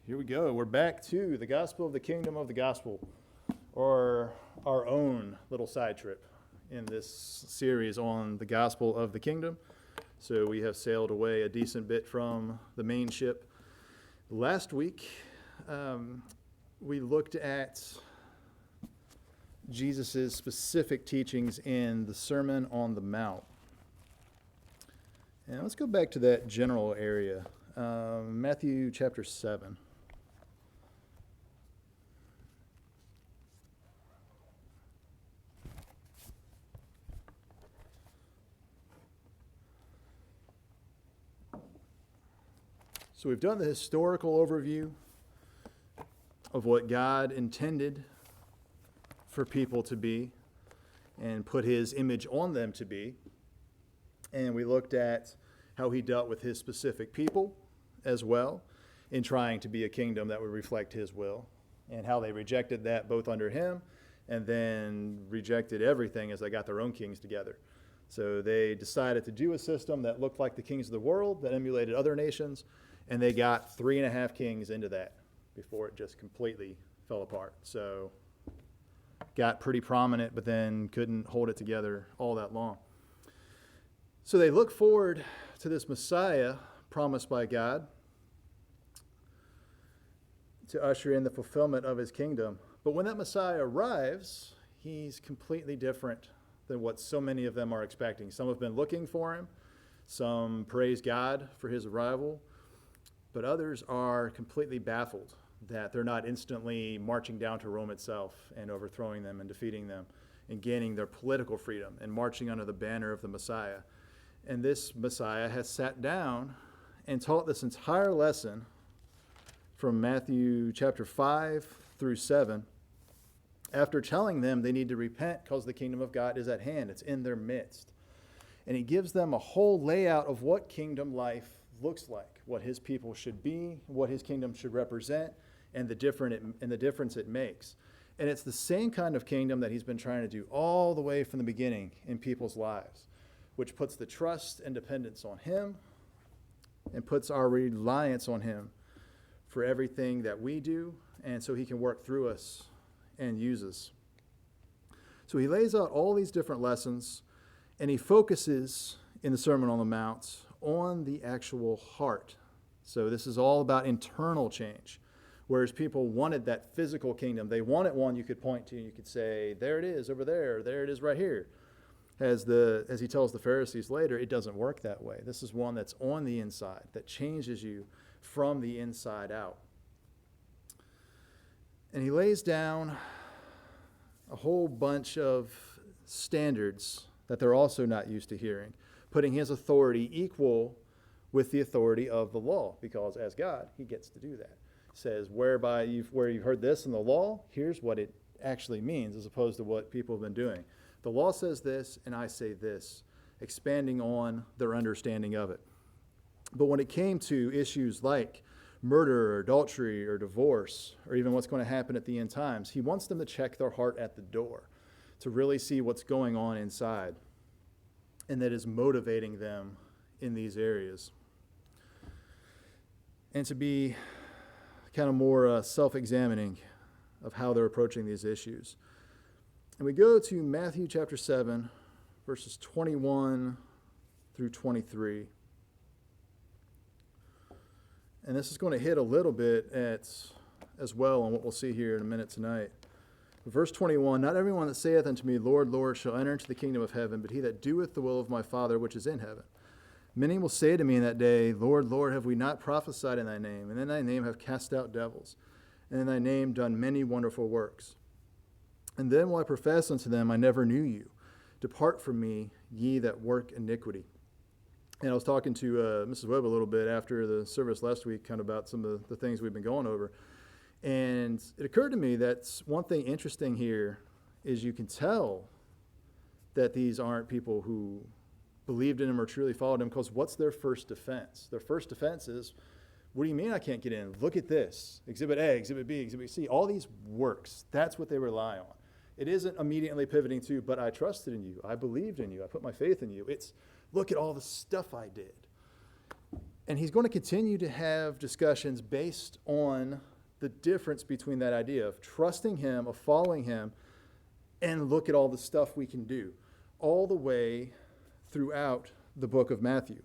Here we go. We're back to the gospel of the kingdom of the gospel, or our own little side trip in this series on the gospel of the kingdom. So we have sailed away a decent bit from the main ship. Last week, we looked at Jesus' specific teachings in the Sermon on the Mount. And let's go back to that general area. Matthew chapter 7. So we've done the historical overview of what God intended for people to be and put his image on them to be. And we looked at how he dealt with his specific people as well in trying to be a kingdom that would reflect his will, and how they rejected that both under him and then rejected everything as they got their own kings together. So they decided to do a system that looked like the kings of the world, that emulated other nations, and they got 3.5 kings into that before it just completely fell apart. So got pretty prominent, but then couldn't hold it together all that long. So they look forward to this Messiah promised by God to usher in the fulfillment of his kingdom. But when that Messiah arrives, he's completely different than what so many of them are expecting. Some have been looking for him. Some praise God for his arrival. But others are completely baffled that they're not instantly marching down to Rome itself and overthrowing them and defeating them and gaining their political freedom and marching under the banner of the Messiah. And this Messiah has sat down and taught this entire lesson from Matthew chapter 5 through 7, after telling them they need to repent because the kingdom of God is at hand. It's in their midst. And he gives them a whole layout of what kingdom life looks like, what his people should be, what his kingdom should represent, and the difference it makes. And it's the same kind of kingdom that he's been trying to do all the way from the beginning in people's lives, which puts the trust and dependence on him and puts our reliance on him for everything that we do, and so he can work through us and use us. So he lays out all these different lessons, and he focuses in the Sermon on the Mount on the actual heart. So this is all about internal change. Whereas people wanted that physical kingdom, they wanted one you could point to, and you could say, there it is over there it is right here. As he tells the Pharisees later, it doesn't work that way. This is one that's on the inside, that changes you from the inside out. And he lays down a whole bunch of standards that they're also not used to hearing, putting his authority equal with the authority of the law, because as God, he gets to do that. He says, where you've heard this in the law, here's what it actually means, as opposed to what people have been doing. The law says this, and I say this, expanding on their understanding of it. But when it came to issues like murder or adultery or divorce, or even what's going to happen at the end times, he wants them to check their heart at the door to really see what's going on inside and that is motivating them in these areas. And to be kind of more self-examining of how they're approaching these issues. And we go to Matthew chapter 7, verses 21 through 23. And this is going to hit a little bit as well on what we'll see here in a minute tonight. Verse 21, not everyone that saith unto me, Lord, Lord, shall enter into the kingdom of heaven, but he that doeth the will of my Father which is in heaven. Many will say to me in that day, Lord, Lord, have we not prophesied in thy name? And in thy name have cast out devils, and in thy name done many wonderful works. And then will I profess unto them, I never knew you. Depart from me, ye that work iniquity. And I was talking to Mrs. Webb a little bit after the service last week, kind of about some of the things we've been going over. And it occurred to me that one thing interesting here is you can tell that these aren't people who believed in him or truly followed him, because what's their first defense? Their first defense is, what do you mean I can't get in? Look at this. Exhibit A, Exhibit B, Exhibit C. All these works. That's what they rely on. It isn't immediately pivoting to, but I trusted in you. I believed in you. I put my faith in you. It's, look at all the stuff I did. And he's going to continue to have discussions based on the difference between that idea of trusting him, of following him, and look at all the stuff we can do, all the way throughout the book of Matthew.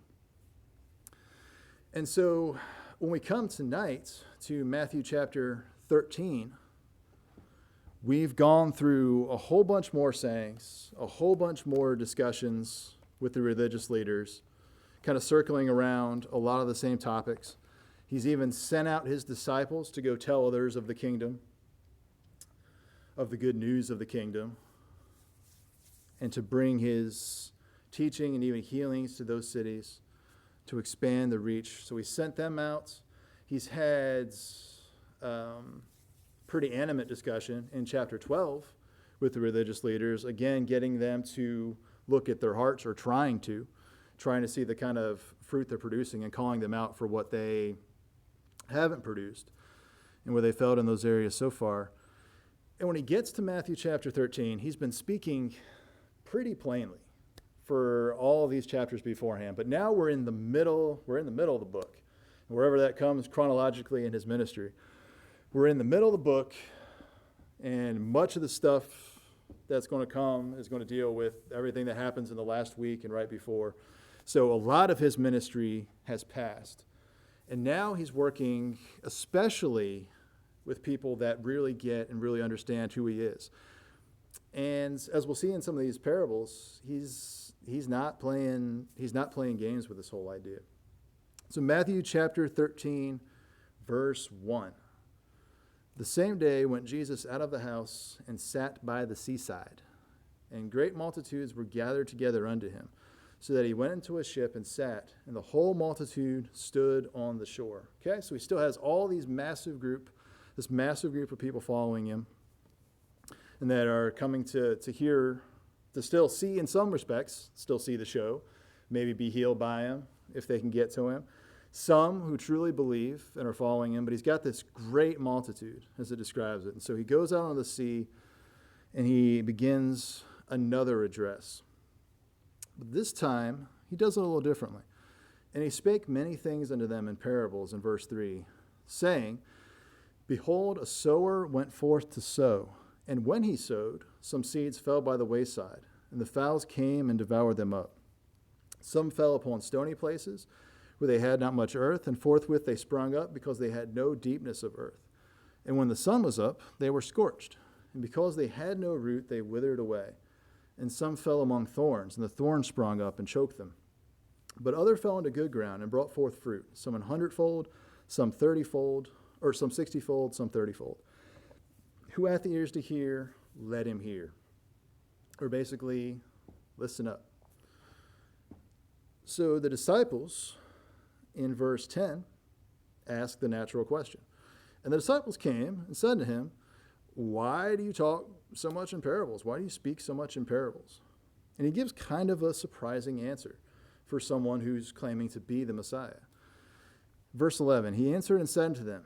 And so when we come tonight to Matthew chapter 13, we've gone through a whole bunch more sayings, a whole bunch more discussions with the religious leaders, kind of circling around a lot of the same topics. He's even sent out his disciples to go tell others of the kingdom, of the good news of the kingdom, and to bring his teaching and even healings to those cities, to expand the reach. So he sent them out. He's had pretty animate discussion in chapter 12 with the religious leaders, again, getting them to look at their hearts, or trying to see the kind of fruit they're producing and calling them out for what they haven't produced and where they failed in those areas so far. And when he gets to Matthew chapter 13, he's been speaking pretty plainly for all of these chapters beforehand. But now we're in the middle of the book. And wherever that comes chronologically in his ministry, we're in the middle of the book, and much of the stuff that's going to come is going to deal with everything that happens in the last week and right before. So a lot of his ministry has passed. And now he's working especially with people that really get and really understand who he is. And as we'll see in some of these parables, he's not playing games with this whole idea. So Matthew chapter 13, verse 1. The same day went Jesus out of the house and sat by the seaside, and great multitudes were gathered together unto him, so that he went into a ship and sat, and the whole multitude stood on the shore. Okay, so he still has all this massive group of people following him, and that are coming to hear, to still see, in some respects, still see the show, maybe be healed by him if they can get to him. Some who truly believe and are following him, but he's got this great multitude, as it describes it. And so he goes out on the sea, and he begins another address. But this time, he does it a little differently. And he spake many things unto them in parables, in verse 3, saying, Behold, a sower went forth to sow. And when he sowed, some seeds fell by the wayside, and the fowls came and devoured them up. Some fell upon stony places, where they had not much earth, and forthwith they sprung up, because they had no deepness of earth. And when the sun was up, they were scorched, and because they had no root, they withered away. And some fell among thorns, and the thorns sprung up and choked them. But other fell into good ground, and brought forth fruit, some 100-fold, some 30-fold, or some 60-fold, some 30-fold. Who hath the ears to hear, let him hear. Or basically, listen up. So the disciples, in verse 10, asked the natural question. And the disciples came and said to him, Why do you talk so much in parables? Why do you speak so much in parables? And he gives kind of a surprising answer for someone who's claiming to be the Messiah. Verse 11, he answered and said unto them,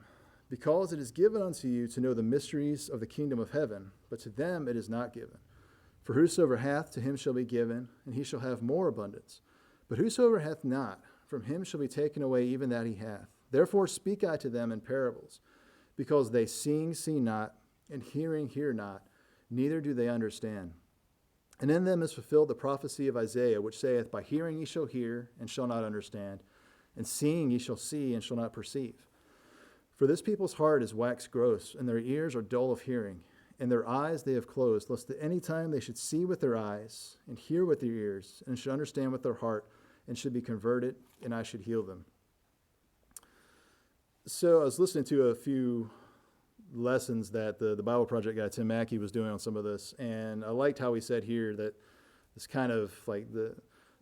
Because it is given unto you to know the mysteries of the kingdom of heaven, but to them it is not given. For whosoever hath, to him shall be given, and he shall have more abundance. But whosoever hath not, from him shall be taken away even that he hath. Therefore speak I to them in parables, because they seeing see not, and hearing hear not, neither do they understand. And in them is fulfilled the prophecy of Isaiah, which saith, By hearing ye shall hear, and shall not understand, and seeing ye shall see, and shall not perceive. For this people's heart is waxed gross, and their ears are dull of hearing, and their eyes they have closed, lest at any time they should see with their eyes, and hear with their ears, and should understand with their heart, and should be converted, and I should heal them. So I was listening to a few lessons that the Bible Project guy, Tim Mackey, was doing on some of this, and I liked how he said here that this kind of like the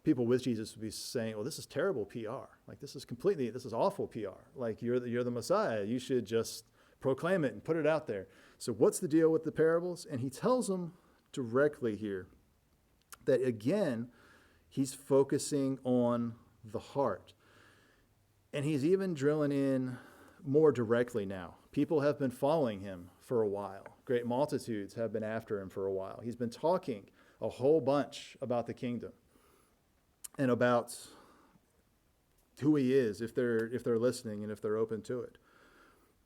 people with Jesus would be saying, well, this is terrible PR. Like, this is awful PR. Like, you're the Messiah. You should just proclaim it and put it out there. So what's the deal with the parables? And he tells them directly here that, again, he's focusing on the heart. And he's even drilling in more directly now. People have been following him for a while. Great multitudes have been after him for a while. He's been talking a whole bunch about the kingdom and about who he is if they're listening and if they're open to it.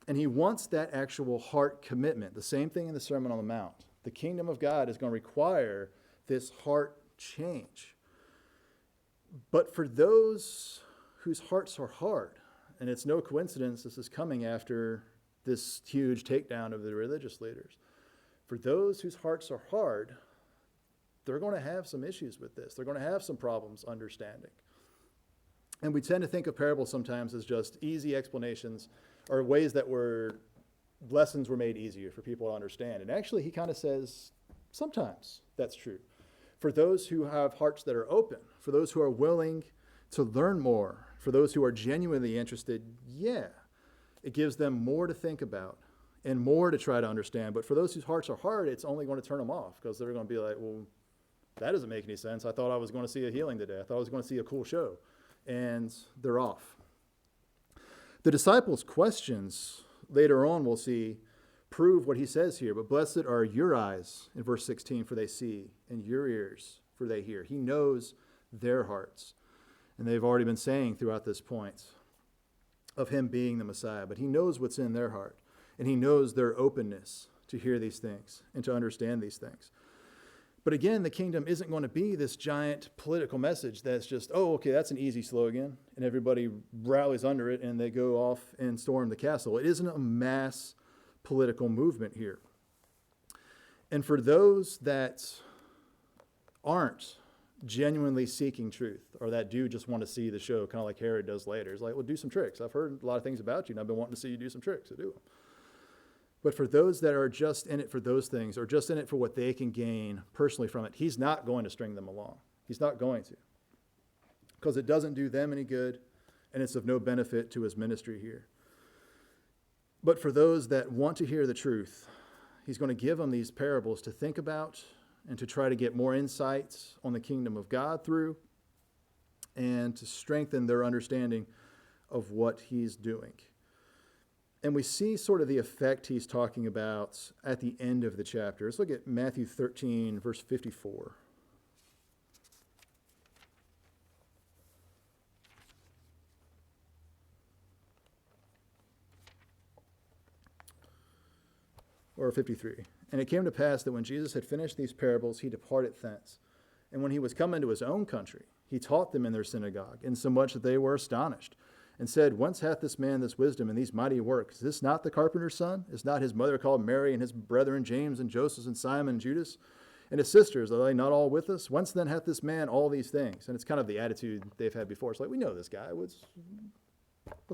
And he wants that actual heart commitment. The same thing in the Sermon on the Mount. The kingdom of God is going to require this heart change. But for those whose hearts are hard, and it's no coincidence this is coming after this huge takedown of the religious leaders. For those whose hearts are hard, they're going to have some issues with this. They're going to have some problems understanding. And we tend to think of parables sometimes as just easy explanations or ways that lessons were made easier for people to understand. And actually, he kind of says sometimes that's true. For those who have hearts that are open, for those who are willing to learn more, for those who are genuinely interested, yeah, it gives them more to think about and more to try to understand. But for those whose hearts are hard, it's only going to turn them off because they're going to be like, well, that doesn't make any sense. I thought I was going to see a healing today. I thought I was going to see a cool show. And they're off. The disciples' questions later on, we'll see, prove what he says here. But blessed are your eyes, in verse 16, for they see, and your ears, for they hear. He knows their hearts. And they've already been saying throughout this point of him being the Messiah. But he knows what's in their heart. And he knows their openness to hear these things and to understand these things. But again, the kingdom isn't going to be this giant political message that's just, oh, okay, that's an easy slogan, and everybody rallies under it and they go off and storm the castle. It isn't a mass political movement here. And for those that aren't genuinely seeking truth, or that do just want to see the show, kind of like Herod does later, it's like, well, do some tricks. I've heard a lot of things about you, and I've been wanting to see you do some tricks. So do them. But for those that are just in it for those things, or just in it for what they can gain personally from it, he's not going to string them along. He's not going to. Because it doesn't do them any good, and it's of no benefit to his ministry here. But for those that want to hear the truth, he's going to give them these parables to think about and to try to get more insights on the kingdom of God through, and to strengthen their understanding of what he's doing. And we see sort of the effect he's talking about at the end of the chapter. Let's look at Matthew 13, verse 54. Or 53. And it came to pass that when Jesus had finished these parables, he departed thence. And when he was come into his own country, he taught them in their synagogue, insomuch that they were astonished, and said, whence hath this man this wisdom and these mighty works? Is this not the carpenter's son? Is not his mother called Mary, and his brethren James and Joseph and Simon and Judas? And his sisters, are they not all with us? Whence then hath this man all these things? And it's kind of the attitude they've had before. It's like, we know this guy. What's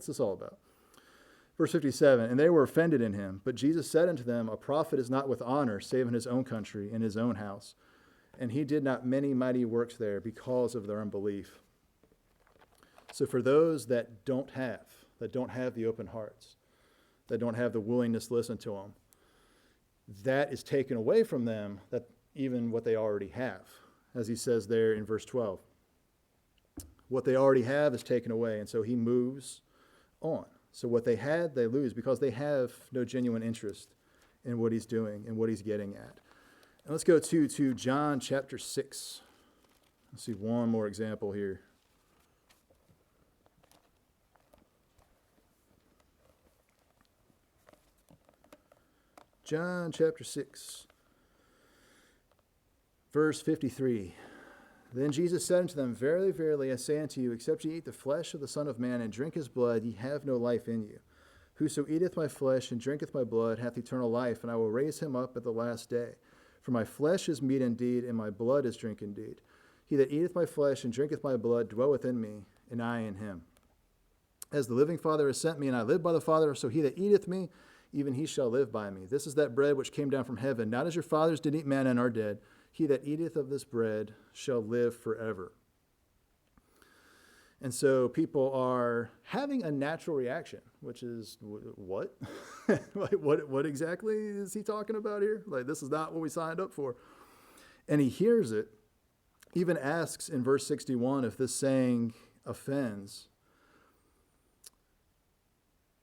this all about? Verse 57, and they were offended in him. But Jesus said unto them, a prophet is not with honor, save in his own country, in his own house. And he did not many mighty works there because of their unbelief. So for those that don't have the open hearts, that don't have the willingness to listen to him, that is taken away from them, that even what they already have, as he says there in verse 12. What they already have is taken away, and so he moves on. So what they had, they lose, because they have no genuine interest in what he's doing and what he's getting at. And let's go to John chapter 6. Let's see one more example here. John chapter 6, verse 53. Then Jesus said unto them, verily, verily, I say unto you, except ye eat the flesh of the Son of Man and drink his blood, ye have no life in you. Whoso eateth my flesh and drinketh my blood hath eternal life, and I will raise him up at the last day. For my flesh is meat indeed, and my blood is drink indeed. He that eateth my flesh and drinketh my blood dwelleth in me, and I in him. As the living Father has sent me, and I live by the Father, so he that eateth me, even he shall live by me. This is that bread which came down from heaven, not as your fathers did eat manna and are dead. He that eateth of this bread shall live forever. And so people are having a natural reaction, which is, what? Like, what exactly is he talking about here? Like, this is not what we signed up for. And he hears it, even asks in verse 61 if this saying offends.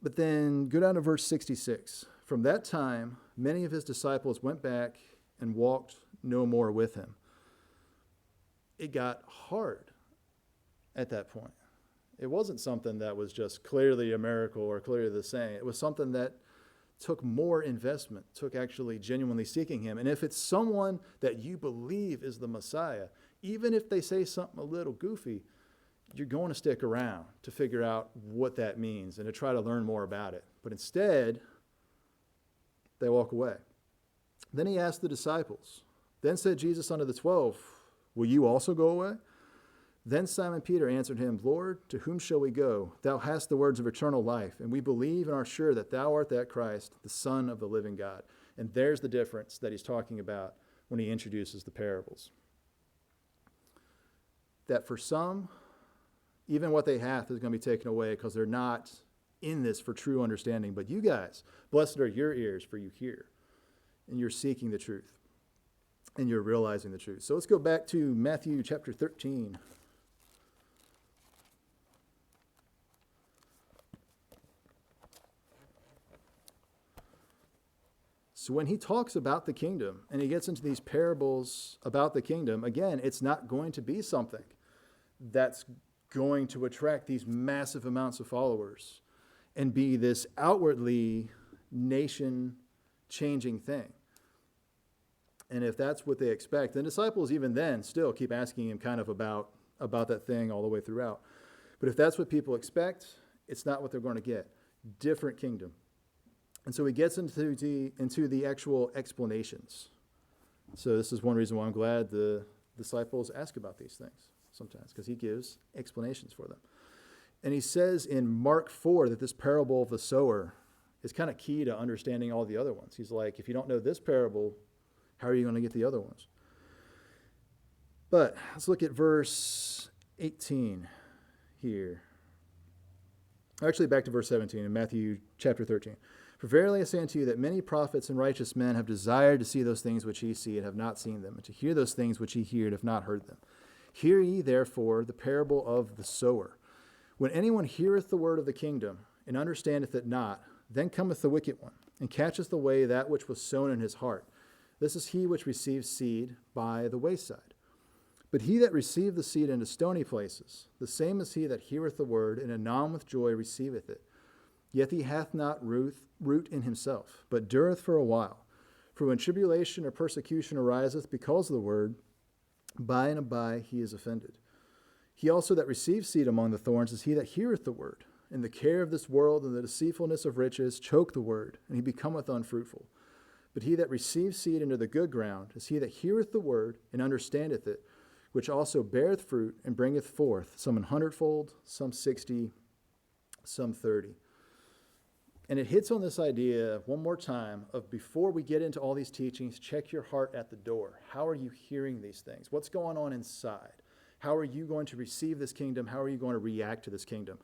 But then go down to verse 66. From that time, many of his disciples went back and walked no more with him. It got hard at that point. It wasn't something that was just clearly a miracle or clearly the same. It was something that took more investment, took actually genuinely seeking him. And if it's someone that you believe is the Messiah, even if they say something a little goofy, you're going to stick around to figure out what that means and to try to learn more about it. But instead, they walk away. Then he asked the disciples, then said Jesus unto the 12, will you also go away? Then Simon Peter answered him, Lord, to whom shall we go? Thou hast the words of eternal life, and we believe and are sure that thou art that Christ, the Son of the living God. And there's the difference that he's talking about when he introduces the parables. That for some, even what they have is going to be taken away because they're not in this for true understanding. But you guys, blessed are your ears, for you hear, and you're seeking the truth, and you're realizing the truth. So let's go back to Matthew chapter 13. So when he talks about the kingdom and he gets into these parables about the kingdom, again, it's not going to be something that's going to attract these massive amounts of followers and be this outwardly nation-changing thing. And if that's what they expect, the disciples even then still keep asking him kind of about that thing all the way throughout. But if that's what people expect, it's not what they're going to get. Different kingdom. And so he gets into the actual explanations. So this is one reason why I'm glad the disciples ask about these things sometimes, because he gives explanations for them. And he says in Mark 4 that this parable of the sower is kind of key to understanding all the other ones. He's like, if you don't know this parable, how are you going to get the other ones? But let's look at verse 18 here. Actually, back to verse 17 in Matthew chapter 13. For verily I say unto you that many prophets and righteous men have desired to see those things which ye see and have not seen them, and to hear those things which ye hear and have not heard them. Hear ye therefore the parable of the sower. When anyone heareth the word of the kingdom, and understandeth it not, then cometh the wicked one, and catcheth away that which was sown in his heart. This is he which receives seed by the wayside. But he that received the seed into stony places, the same is he that heareth the word, and anon with joy receiveth it. Yet he hath not root in himself, but dureth for a while. For when tribulation or persecution ariseth because of the word, by and by he is offended. He also that receives seed among the thorns is he that heareth the word, and the care of this world and the deceitfulness of riches choke the word, and he becometh unfruitful. But he that receives seed into the good ground is he that heareth the word, and understandeth it, which also beareth fruit, and bringeth forth some 100-fold, some 60, some 30. And it hits on this idea one more time of before we get into all these teachings, check your heart at the door. How are you hearing these things? What's going on inside? How are you going to receive this kingdom? How are you going to react to this kingdom?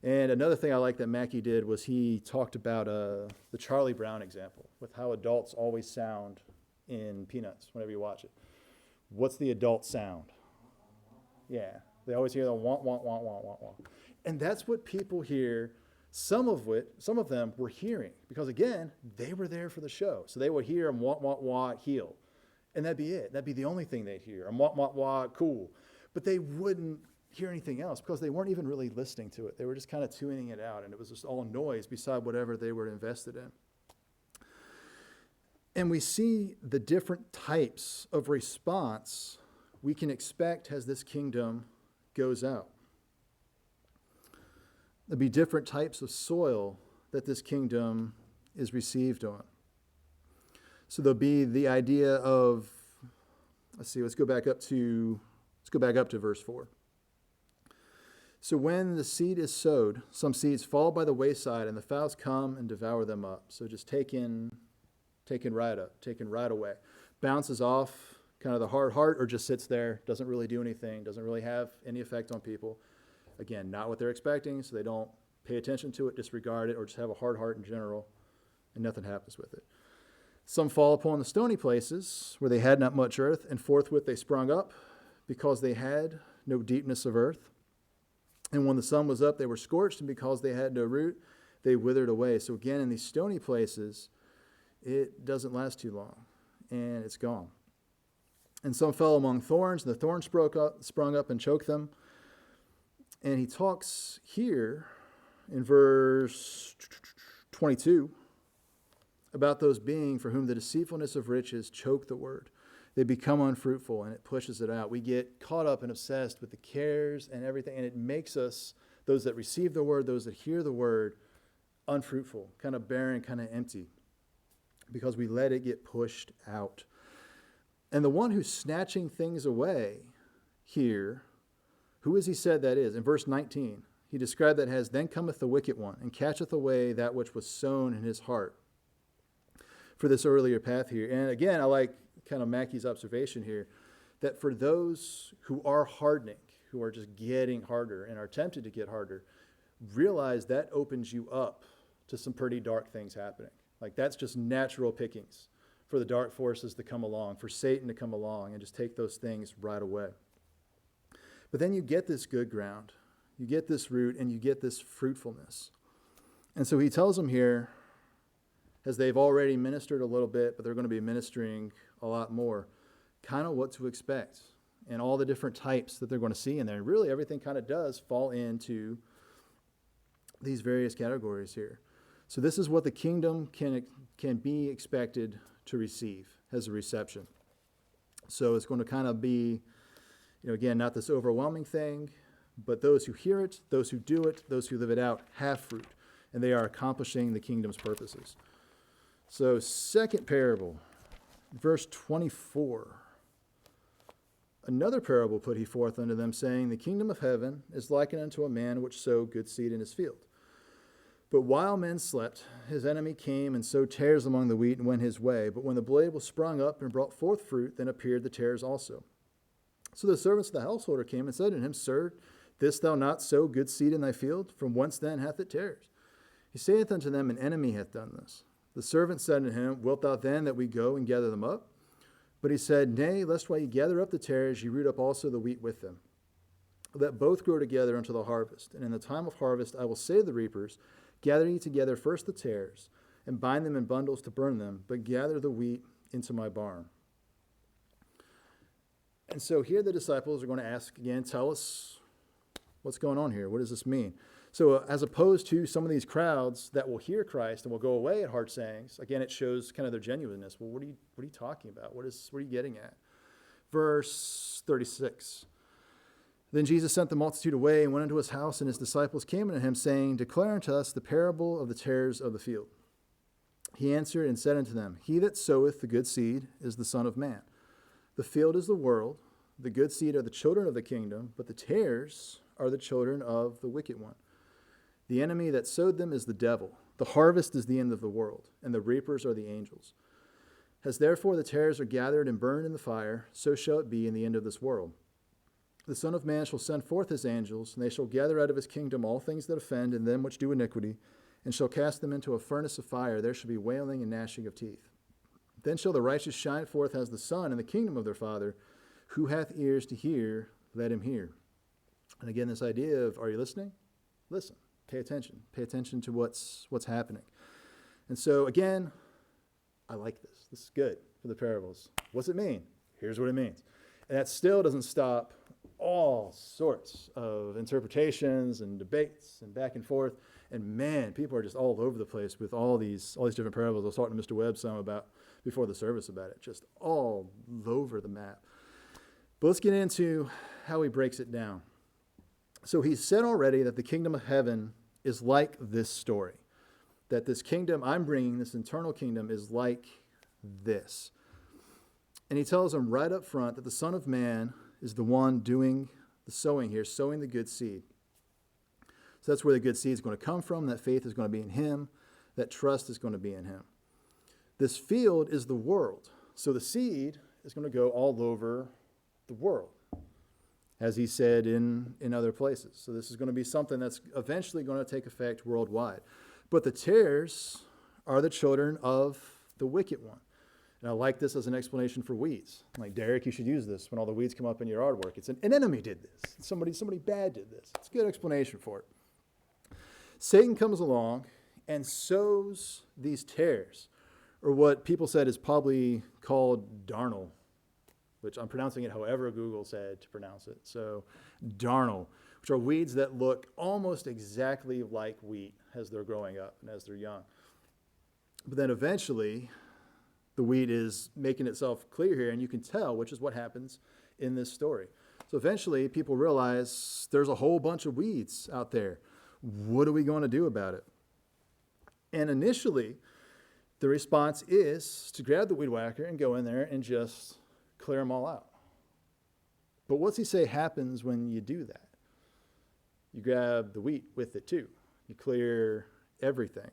And another thing I like that Mackie did was he talked about the Charlie Brown example with how adults always sound in Peanuts whenever you watch it. What's the adult sound? Yeah, they always hear the want, want, want, want, want, want. And that's what people hear. Some of them were hearing because, again, they were there for the show. So they would hear them want, want, want, heal. And that'd be it. That'd be the only thing they'd hear. And want, want, want, cool. But they wouldn't hear anything else because they weren't even really listening to it. They were just kind of tuning it out, and it was just all noise beside whatever they were invested in. And we see the different types of response we can expect as this kingdom goes out. There'll be different types of soil that this kingdom is received on. So there'll be the idea of, let's go back up to verse 4. So when the seed is sowed, some seeds fall by the wayside, and the fowls come and devour them up. So just taken right away. Bounces off kind of the hard heart, or just sits there, doesn't really do anything, doesn't really have any effect on people. Again, not what they're expecting, so they don't pay attention to it, disregard it, or just have a hard heart in general, and nothing happens with it. Some fall upon the stony places where they had not much earth, and forthwith they sprung up, because they had no deepness of earth. And when the sun was up, they were scorched, and because they had no root, they withered away. So again, in these stony places, it doesn't last too long, and it's gone. And some fell among thorns, and the thorns sprung up and choked them. And he talks here in verse 22 about those being for whom the deceitfulness of riches choke the word. They become unfruitful, and it pushes it out. We get caught up and obsessed with the cares and everything, and it makes us, those that receive the word, those that hear the word, unfruitful, kind of barren, kind of empty, because we let it get pushed out. And the one who's snatching things away here, who is he said that is? In verse 19, he described that as, then cometh the wicked one, and catcheth away that which was sown in his heart. For this earlier path here. And again, I like kind of Mackey's observation here, that for those who are hardening, who are just getting harder and are tempted to get harder, realize that opens you up to some pretty dark things happening. Like that's just natural pickings for the dark forces to come along, for Satan to come along and just take those things right away. But then you get this good ground, you get this root, and you get this fruitfulness. And so he tells them here, as they've already ministered a little bit, but they're going to be ministering a lot more, kind of what to expect and all the different types that they're going to see in there. And really everything kind of does fall into these various categories here. So this is what the kingdom can be expected to receive as a reception. So it's going to kind of be, again, not this overwhelming thing, but those who hear it, those who do it, those who live it out have fruit, and they are accomplishing the kingdom's purposes. So second parable, verse 24. Another parable put he forth unto them, saying, the kingdom of heaven is likened unto a man which sowed good seed in his field. But while men slept, his enemy came and sowed tares among the wheat and went his way. But when the blade was sprung up and brought forth fruit, then appeared the tares also. So the servants of the householder came and said unto him, Sir, didst thou not sow good seed in thy field? From whence then hath it tares? He saith unto them, an enemy hath done this. The servant said unto him, Wilt thou then that we go and gather them up? But he said, Nay, lest while ye gather up the tares, ye root up also the wheat with them, that both grow together unto the harvest. And in the time of harvest I will say to the reapers, Gather ye together first the tares, and bind them in bundles to burn them, but gather the wheat into my barn. And so here the disciples are going to ask again, tell us what's going on here. What does this mean? So as opposed to some of these crowds that will hear Christ and will go away at hard sayings, again, it shows kind of their genuineness. Well, what are you talking about? What are you getting at? Verse 36. Then Jesus sent the multitude away and went into his house, and his disciples came unto him, saying, Declare unto us the parable of the tares of the field. He answered and said unto them, He that soweth the good seed is the Son of Man. The field is the world, the good seed are the children of the kingdom, but the tares are the children of the wicked one. The enemy that sowed them is the devil. The harvest is the end of the world, and the reapers are the angels. As therefore the tares are gathered and burned in the fire, so shall it be in the end of this world. The Son of Man shall send forth his angels, and they shall gather out of his kingdom all things that offend and them which do iniquity, and shall cast them into a furnace of fire. There shall be wailing and gnashing of teeth. Then shall the righteous shine forth as the sun in the kingdom of their Father. Who hath ears to hear, let him hear. And again, this idea of, are you listening? Listen. Pay attention. Pay attention to what's happening. And so again, I like this. This is good for the parables. What's it mean? Here's what it means. And that still doesn't stop all sorts of interpretations and debates and back and forth. And man, people are just all over the place with all these different parables. I was talking to Mr. Webb some about before the service about it, just all over the map. But let's get into how he breaks it down. So he said already that the kingdom of heaven is like this story, that this kingdom I'm bringing, this eternal kingdom, is like this. And he tells them right up front that the Son of Man is the one doing the sowing here, sowing the good seed. So that's where the good seed is going to come from. That faith is going to be in him. That trust is going to be in him. This field is the world. So the seed is going to go all over the world, as he said in other places. So this is going to be something that's eventually going to take effect worldwide. But the tares are the children of the wicked one. And I like this as an explanation for weeds. Like, Derek, you should use this when all the weeds come up in your yard work. It's an enemy did this. Somebody bad did this. It's a good explanation for it. Satan comes along and sows these tares, or what people said is probably called darnel, which I'm pronouncing it however Google said to pronounce it. So darnel, which are weeds that look almost exactly like wheat as they're growing up and as they're young. But then eventually, the wheat is making itself clear here, and you can tell, which is what happens in this story. So eventually, people realize there's a whole bunch of weeds out there. What are we going to do about it? And initially, the response is to grab the weed whacker and go in there and just clear them all out. But what's he say happens when you do that? You grab the wheat with it too. You clear everything.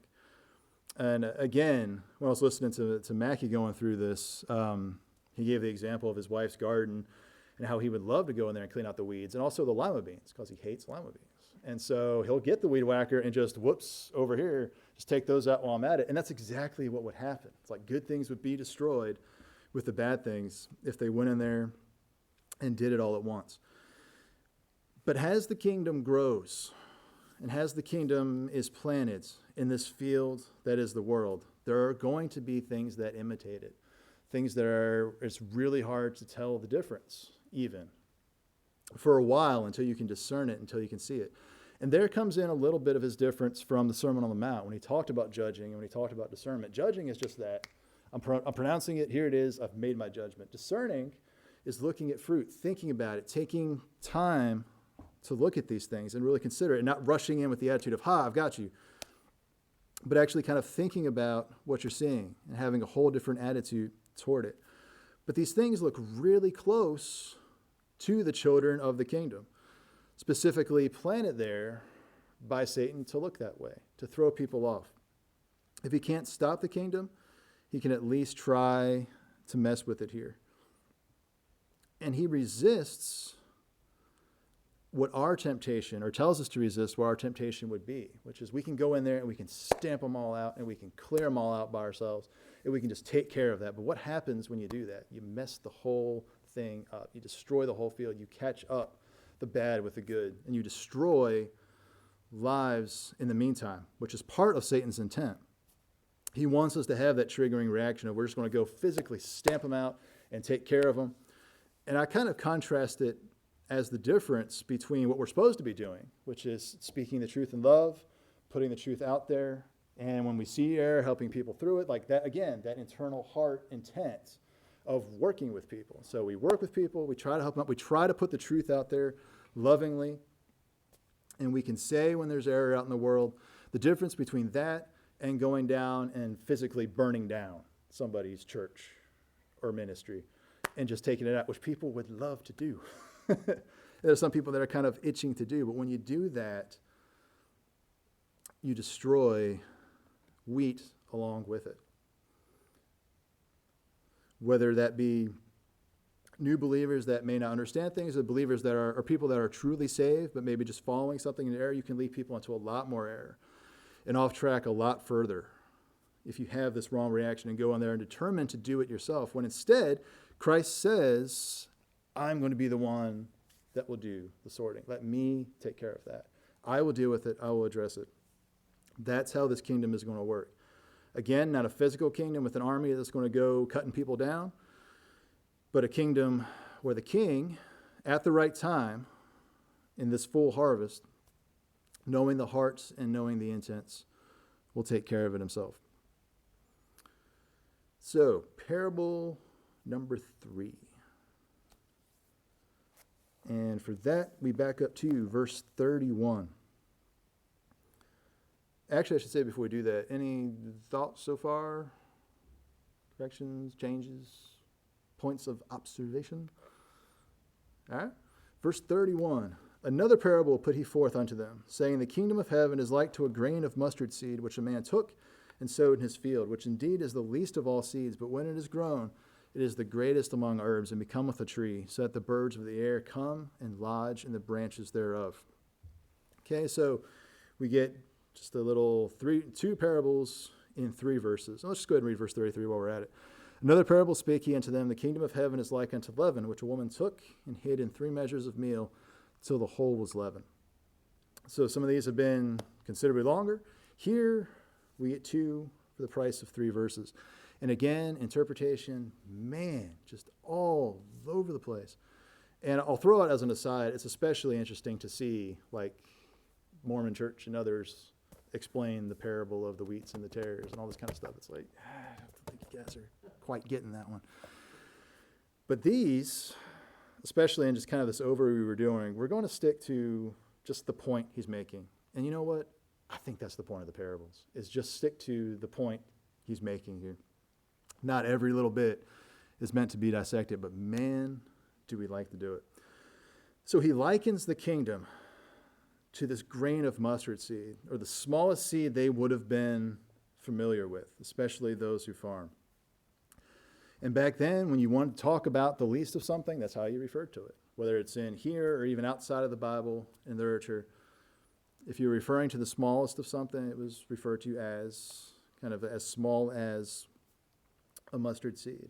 And again, when I was listening to Mackie going through this, he gave the example of his wife's garden and how he would love to go in there and clean out the weeds, and also the lima beans, because he hates lima beans. And so he'll get the weed whacker and just, whoops, over here, just take those out while I'm at it. And that's exactly what would happen. It's like good things would be destroyed with the bad things if they went in there and did it all at once. But as the kingdom grows, and as the kingdom is planted in this field that is the world, there are going to be things that imitate it. Things that it's really hard to tell the difference, even for a while, until you can discern it, until you can see it. And there comes in a little bit of his difference from the Sermon on the Mount when he talked about judging and when he talked about discernment. Judging is just that. I'm pronouncing it, here it is, I've made my judgment. Discerning is looking at fruit, thinking about it, taking time to look at these things and really consider it, and not rushing in with the attitude of, I've got you, but actually kind of thinking about what you're seeing and having a whole different attitude toward it. But these things look really close to the children of the kingdom, specifically planted there by Satan to look that way, to throw people off. If he can't stop the kingdom, he can at least try to mess with it here. And he resists what our temptation, or tells us to resist what our temptation would be, which is we can go in there and we can stamp them all out and we can clear them all out by ourselves and we can just take care of that. But what happens when you do that? You mess the whole thing up. You destroy the whole field. You catch up the bad with the good, and you destroy lives in the meantime, which is part of Satan's intent. He wants us to have that triggering reaction of we're just going to go physically stamp them out and take care of them. And I kind of contrast it as the difference between what we're supposed to be doing, which is speaking the truth in love, putting the truth out there, and when we see error, helping people through it, like that, again, that internal heart intent of working with people. So we work with people, we try to help them out, we try to put the truth out there lovingly, and we can say when there's error out in the world. The difference between that and going down and physically burning down somebody's church or ministry and just taking it out, which people would love to do. There are some people that are kind of itching to do, but when you do that, you destroy wheat along with it. Whether that be new believers that may not understand things, or believers that are people that are truly saved, but maybe just following something in error, you can lead people into a lot more error and off track a lot further if you have this wrong reaction and go in there and determine to do it yourself, when instead Christ says, I'm going to be the one that will do the sorting. Let me take care of that. I will deal with it. I will address it. That's how this kingdom is going to work. Again, not a physical kingdom with an army that's going to go cutting people down, but a kingdom where the king, at the right time, in this full harvest, knowing the hearts and knowing the intents, will take care of it himself. So, parable number 3. And for that, we back up to verse 31. Actually, I should say before we do that, any thoughts so far? Corrections, changes, points of observation? All right. Verse 31. Another parable put he forth unto them, saying, the kingdom of heaven is like to a grain of mustard seed, which a man took and sowed in his field, which indeed is the least of all seeds, but when it is grown, it is the greatest among herbs, and becometh a tree, so that the birds of the air come and lodge in the branches thereof. Okay, so we get just a little two parables in 3 verses. Let's just go ahead and read verse 33 while we're at it. Another parable spake he unto them, the kingdom of heaven is like unto leaven, which a woman took and hid in 3 measures of meal, till the whole was leavened. So some of these have been considerably longer. Here we get 2 for the price of 3 verses. And again, interpretation, man, just all over the place. And I'll throw it as an aside, it's especially interesting to see, like, Mormon Church and others explain the parable of the wheats and the tares and all this kind of stuff. It's like, I don't think you guys are quite getting that one. But these, especially in just kind of this overview we're doing, we're going to stick to just the point he's making. And you know what? I think that's the point of the parables, is just stick to the point he's making here. Not every little bit is meant to be dissected, but man, do we like to do it. So he likens the kingdom to this grain of mustard seed, or the smallest seed they would have been familiar with, especially those who farm. And back then, when you wanted to talk about the least of something, that's how you referred to it, whether it's in here or even outside of the Bible in literature. If you're referring to the smallest of something, it was referred to as kind of as small as a mustard seed.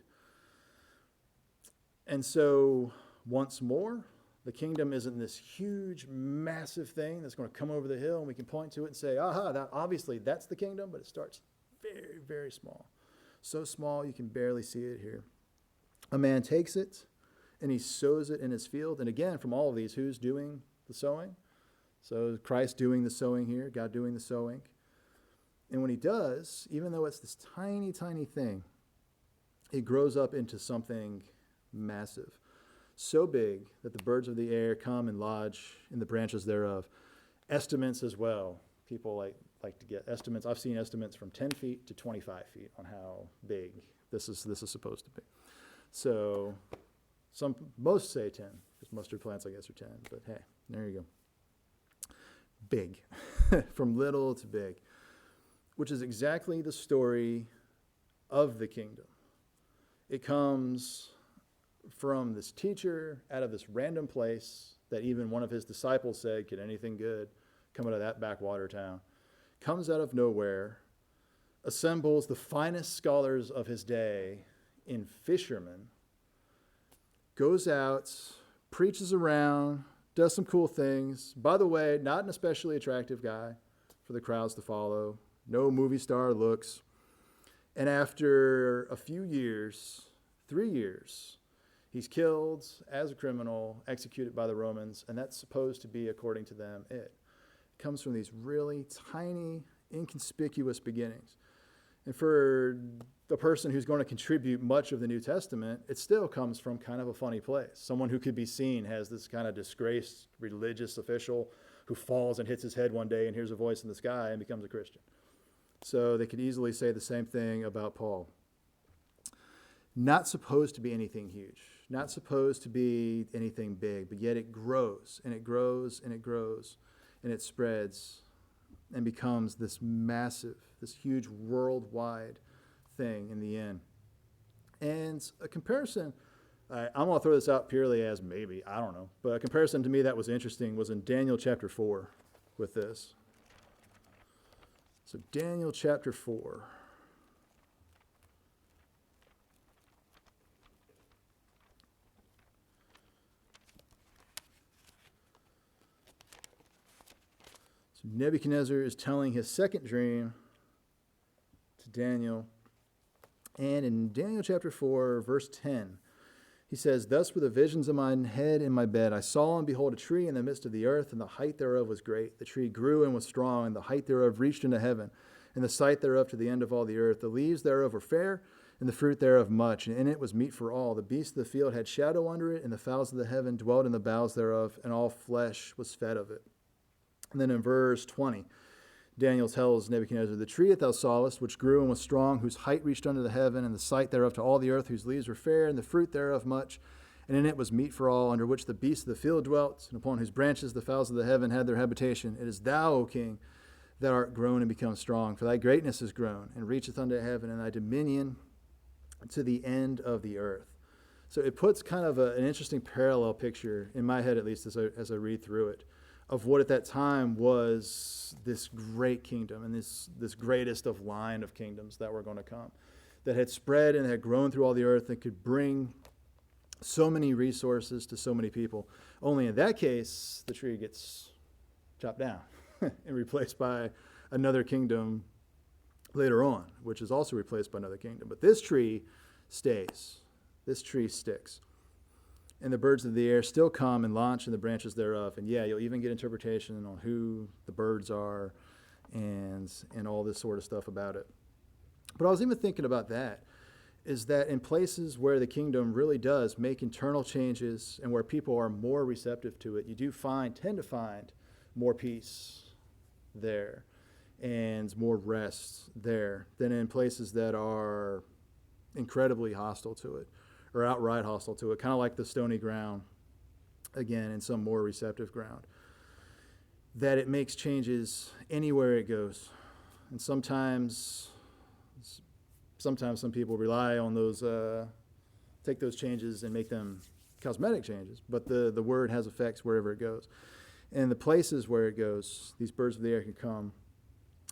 And so, once more, the kingdom isn't this huge, massive thing that's going to come over the hill and we can point to it and say, aha, obviously that's the kingdom, but it starts very, very small. So small you can barely see it here. A man takes it and he sows it in his field. And again, from all of these, who's doing the sowing? So Christ doing the sowing here, God doing the sowing. And when he does, even though it's this tiny, tiny thing, it grows up into something massive. So big that the birds of the air come and lodge in the branches thereof. Estimates as well. People like to get estimates. I've seen estimates from 10 feet to 25 feet on how big this is supposed to be. So most say 10, because mustard plants, I guess, are 10. But hey, there you go. Big. From little to big. Which is exactly the story of the kingdom. It comes from this teacher out of this random place that even one of his disciples said, could anything good come out of that backwater town? Comes out of nowhere, assembles the finest scholars of his day in fishermen, goes out, preaches around, does some cool things. By the way, not an especially attractive guy for the crowds to follow. No movie star looks. And after a few years, 3 years, he's killed as a criminal, executed by the Romans, and that's supposed to be, according to them, it. It comes from these really tiny, inconspicuous beginnings. And for the person who's going to contribute much of the New Testament, it still comes from kind of a funny place. Someone who could be seen as this kind of disgraced religious official who falls and hits his head one day and hears a voice in the sky and becomes a Christian. So they could easily say the same thing about Paul. Not supposed to be anything huge, not supposed to be anything big, but yet it grows and it grows and it grows and it spreads and becomes this massive, this huge worldwide thing in the end. And a comparison, I'm going to throw this out purely as maybe, I don't know, but a comparison to me that was interesting was in Daniel chapter 4 with this. So Daniel chapter 4. So Nebuchadnezzar is telling his second dream to Daniel. And in Daniel chapter 4, verse 10, he says, "Thus were the visions of mine head in my bed. I saw and behold a tree in the midst of the earth, and the height thereof was great. The tree grew and was strong, and the height thereof reached into heaven, and the sight thereof to the end of all the earth. The leaves thereof were fair, and the fruit thereof much, and in it was meat for all. The beasts of the field had shadow under it, and the fowls of the heaven dwelt in the boughs thereof, and all flesh was fed of it." And then in verse 20, Daniel tells Nebuchadnezzar, "The tree that thou sawest, which grew and was strong, whose height reached unto the heaven, and the sight thereof to all the earth, whose leaves were fair, and the fruit thereof much, and in it was meat for all, under which the beasts of the field dwelt, and upon whose branches the fowls of the heaven had their habitation. It is thou, O king, that art grown and become strong, for thy greatness is grown, and reacheth unto heaven, and thy dominion to the end of the earth." So it puts kind of an interesting parallel picture, in my head at least, as I read through it, of what at that time was this great kingdom and this greatest of line of kingdoms that were going to come, that had spread and had grown through all the earth and could bring so many resources to so many people. Only in that case, the tree gets chopped down and replaced by another kingdom later on, which is also replaced by another kingdom. But this tree stays. This tree sticks. And the birds of the air still come and launch in the branches thereof. And yeah, you'll even get interpretation on who the birds are and all this sort of stuff about it. But I was even thinking about that, is that in places where the kingdom really does make internal changes and where people are more receptive to it, you do tend to find more peace there and more rest there than in places that are incredibly hostile to it or outright hostile to it, kind of like the stony ground, again, in some more receptive ground. That it makes changes anywhere it goes. And sometimes some people rely on those, take those changes and make them cosmetic changes, but the word has effects wherever it goes. And the places where it goes, these birds of the air can come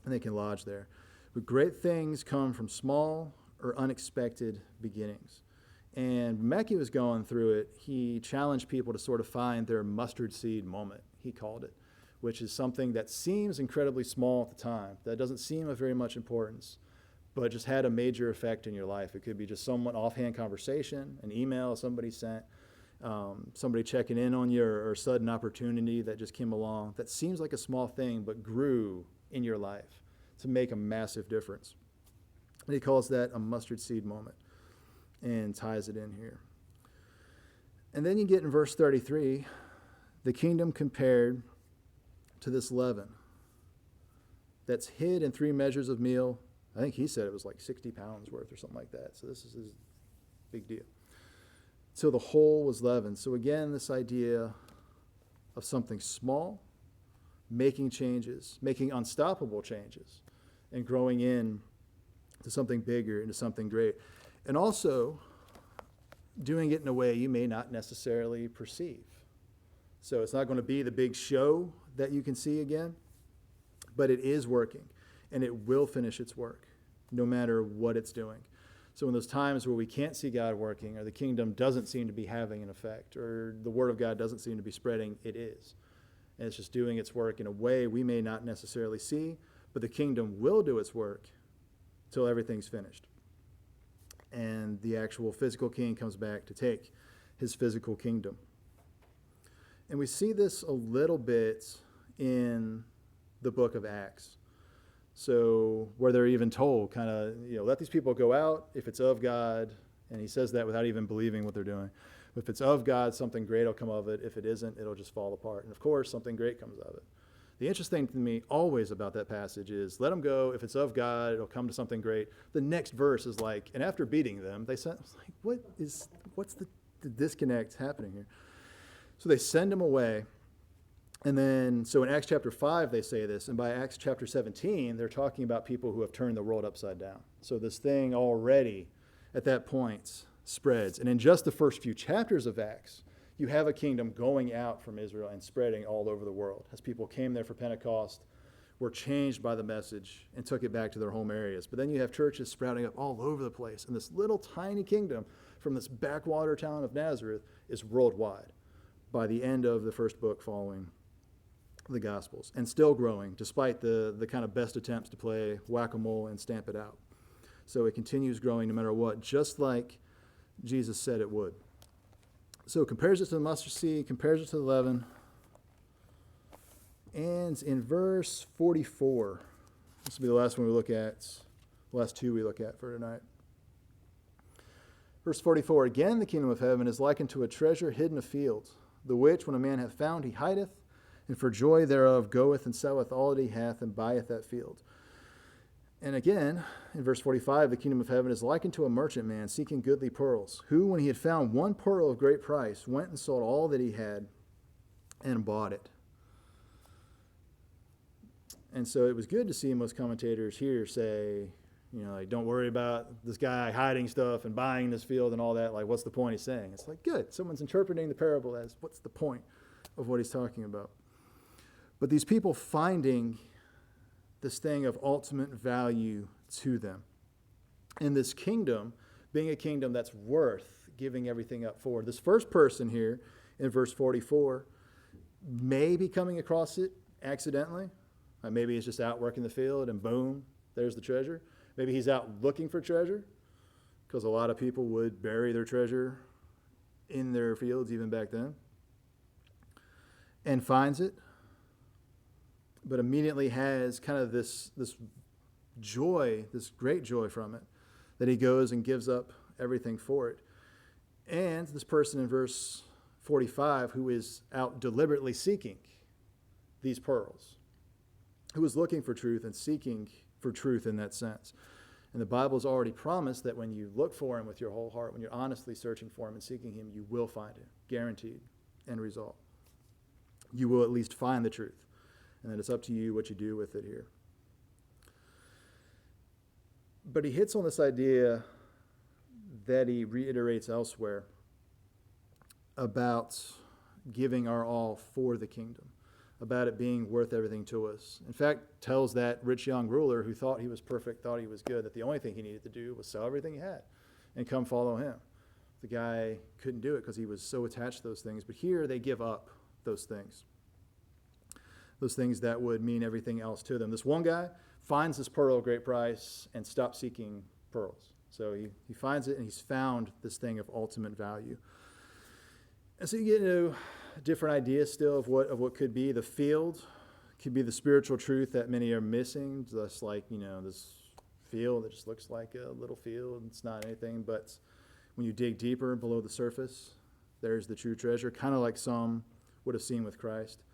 and they can lodge there. But great things come from small or unexpected beginnings. And when Mackey was going through it, he challenged people to sort of find their mustard seed moment, he called it, which is something that seems incredibly small at the time, that doesn't seem of very much importance, but just had a major effect in your life. It could be just somewhat offhand conversation, an email somebody sent, somebody checking in on you, or a sudden opportunity that just came along that seems like a small thing but grew in your life to make a massive difference. And he calls that a mustard seed moment and ties it in here. And then you get in verse 33, the kingdom compared to this leaven that's hid in 3 measures of meal. I think he said it was like 60 pounds worth or something like that. So this is a big deal. So the whole was leavened. So again, this idea of something small, making changes, making unstoppable changes, and growing in to something bigger, into something great. And also doing it in a way you may not necessarily perceive. So it's not going to be the big show that you can see again, but it is working, and it will finish its work, no matter what it's doing. So in those times where we can't see God working, or the kingdom doesn't seem to be having an effect, or the word of God doesn't seem to be spreading, it is. And it's just doing its work in a way we may not necessarily see, but the kingdom will do its work till everything's finished. And the actual physical king comes back to take his physical kingdom. And we see this a little bit in the book of Acts. So where they're even told, kind of, let these people go out if it's of God. And he says that without even believing what they're doing. If it's of God, something great will come of it. If it isn't, it'll just fall apart. And of course, something great comes of it. The interesting thing to me always about that passage is, let them go. If it's of God, it'll come to something great. The next verse is like, and after beating them, they said, what's the disconnect happening here? So they send him away. And then, so in Acts chapter 5, they say this. And by Acts chapter 17, they're talking about people who have turned the world upside down. So this thing already, at that point, spreads. And in just the first few chapters of Acts, you have a kingdom going out from Israel and spreading all over the world. As people came there for Pentecost, were changed by the message, and took it back to their home areas. But then you have churches sprouting up all over the place. And this little tiny kingdom from this backwater town of Nazareth is worldwide by the end of the first book following the Gospels, and still growing despite the kind of best attempts to play whack-a-mole and stamp it out. So it continues growing no matter what, just like Jesus said it would. So compares it to the mustard seed, compares it to the leaven. And in verse 44, this will be the last one we look at, the last two we look at for tonight. Verse 44, again the kingdom of heaven is likened to a treasure hidden in a field, the which when a man hath found he hideth, and for joy thereof goeth and selleth all that he hath, and buyeth that field. And again, in verse 45, the kingdom of heaven is likened to a merchant man seeking goodly pearls, who, when he had found one pearl of great price, went and sold all that he had and bought it. And so it was good to see most commentators here say, don't worry about this guy hiding stuff and buying this field and all that. Like, what's the point he's saying? It's like, good. Someone's interpreting the parable as, what's the point of what he's talking about? But these people finding this thing of ultimate value to them. And this kingdom being a kingdom that's worth giving everything up for. This first person here in verse 44 may be coming across it accidentally. Maybe he's just out working the field and boom, there's the treasure. Maybe he's out looking for treasure, because a lot of people would bury their treasure in their fields even back then, and finds it, but immediately has kind of this joy, this great joy from it, that he goes and gives up everything for it. And this person in verse 45, who is out deliberately seeking these pearls, who is looking for truth and seeking for truth in that sense. And the Bible's already promised that when you look for him with your whole heart, when you're honestly searching for him and seeking him, you will find him, guaranteed, end result. You will at least find the truth. And then it's up to you what you do with it here. But he hits on this idea that he reiterates elsewhere about giving our all for the kingdom, about it being worth everything to us. In fact, tells that rich young ruler who thought he was perfect, thought he was good, that the only thing he needed to do was sell everything he had and come follow him. The guy couldn't do it because he was so attached to those things. But here they give up those things that would mean everything else to them. This one guy finds this pearl of great price and stops seeking pearls. So he finds it, and he's found this thing of ultimate value. And so you get into different ideas still of what could be the field, could be the spiritual truth that many are missing, just like, this field that just looks like a little field. It's not anything, but when you dig deeper below the surface, there's the true treasure, kind of like some would have seen with Christ.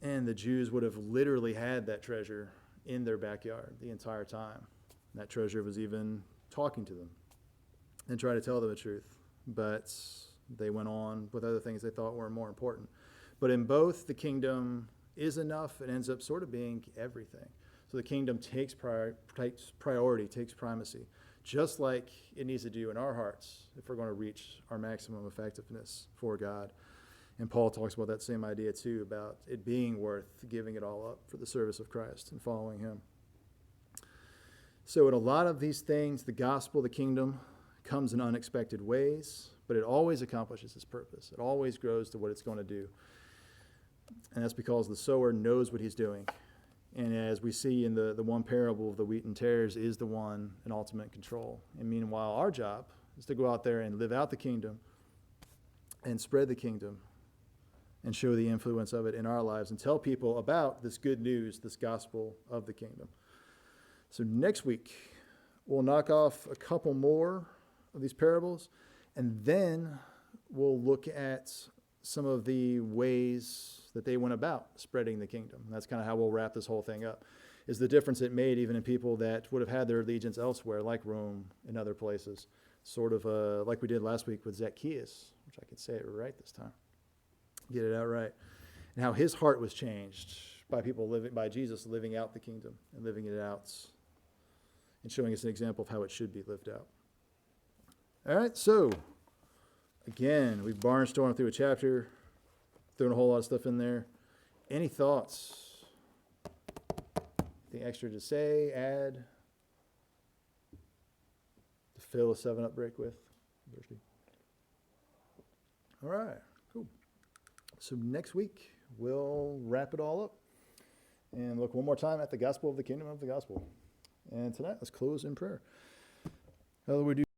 And the Jews would have literally had that treasure in their backyard the entire time. And that treasure was even talking to them and trying to tell them the truth. But they went on with other things they thought were more important. But in both, the kingdom is enough. It ends up sort of being everything. So the kingdom takes priority, takes primacy, just like it needs to do in our hearts if we're going to reach our maximum effectiveness for God. And Paul talks about that same idea too, about it being worth giving it all up for the service of Christ and following him. So in a lot of these things, the gospel, the kingdom, comes in unexpected ways, but it always accomplishes its purpose. It always grows to what it's going to do. And that's because the sower knows what he's doing. And as we see in the one parable of the wheat and tares, is the one in ultimate control. And meanwhile, our job is to go out there and live out the kingdom and spread the kingdom and show the influence of it in our lives and tell people about this good news, this gospel of the kingdom. So next week, we'll knock off a couple more of these parables, and then we'll look at some of the ways that they went about spreading the kingdom. And that's kind of how we'll wrap this whole thing up, is the difference it made even in people that would have had their allegiance elsewhere, like Rome and other places, sort of like we did last week with Zacchaeus, which I could say it right this time. Get it out right. And how his heart was changed by Jesus living out the kingdom and living it out and showing us an example of how it should be lived out. All right, so again, we've barnstormed through a chapter, thrown a whole lot of stuff in there. Any thoughts? Anything extra to say, add, to fill a 7-Up break with? All right, cool. So next week, we'll wrap it all up and look one more time at the gospel of the kingdom of the gospel. And tonight, let's close in prayer. Father, we do